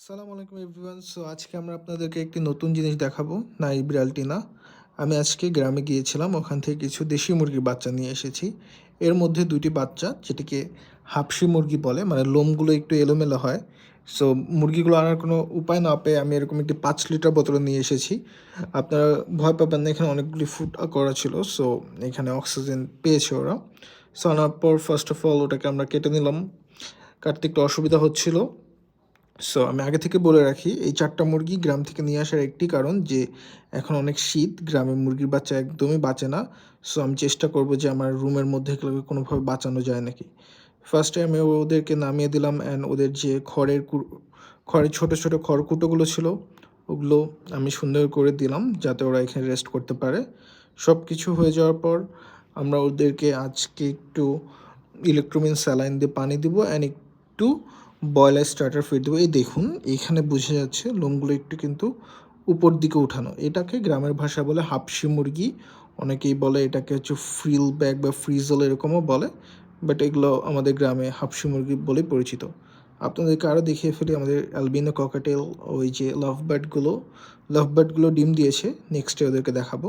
আসসালামু আলাইকুম everyone. So আজকে আমরা আপনাদেরকে একটি নতুন জিনিস দেখাবো। না, এই বিড়ালটি না। আমি আজকে গ্রামে গিয়েছিলাম, ওখান থেকে কিছু দেশি মুরগির বাচ্চা নিয়ে এসেছি। এর মধ্যে দুটি বাচ্চা, যেটিকে হাবশি মুরগি বলে, মানে লোমগুলো একটু এলোমেলো হয়। সো মুরগিগুলো আনার কোনো উপায় না পেয়ে আমি এরকম একটি 5 লিটার বোতলে নিয়ে এসেছি। আপনারা ভয় পাবেন না, এখানে অনেকগুলি ফুড করা ছিল। সো এখানে অক্সিজেন পেয়েছে ওরা। সো আনার পর ফার্স্ট অফ অল ওটাকে আমরা কেটে নিলাম। কাটতে একটু অসুবিধা হচ্ছিল। সো আমি আগে থেকে বলে রাখি, এই 4টা মুরগি গ্রাম থেকে নিয়ে আসার একটি কারণ যে এখন অনেক শীত, গ্রামে মুরগির বাচ্চা একদমই বাঁচে না। সো আমি চেষ্টা করব যে আমার রুমের মধ্যে এগুলোকে কোনোভাবে বাঁচানো যায় নাকি। ফার্স্টে আমি ওদেরকে নামিয়ে দিলাম অ্যান্ড ওদের যে খড়ের ছোটো ছোটো খড়কুটোগুলো ছিল, ওগুলো আমি সুন্দর করে দিলাম যাতে ওরা এখানে রেস্ট করতে পারে। সব কিছু হয়ে যাওয়ার পর আমরা ওদেরকে আজকে একটু ইলেকট্রোমিন স্যালাইন দিয়ে পানি দিব অ্যান্ড একটু বয়লার স্টার্টার ফিড দেবো। এই দেখুন, এইখানে বোঝা যাচ্ছে লোমগুলো একটু কিন্তু উপর দিকে উঠানো। এটাকে গ্রামের ভাষা বলে হাবশি মুরগি। অনেকেই বলে এটাকে হচ্ছে ফ্রিল ব্যাগ বা ফ্রিজল এরকমও বলে, বাট এগুলো আমাদের গ্রামে হাবশি মুরগি বলেই পরিচিত। আপনাদেরকে আরও দেখিয়ে ফেলি আমাদের অ্যালবিনো ককাটেল, ওই যে লাভ বার্ডগুলো ডিম দিয়েছে, নেক্সটে ওদেরকে দেখাবো।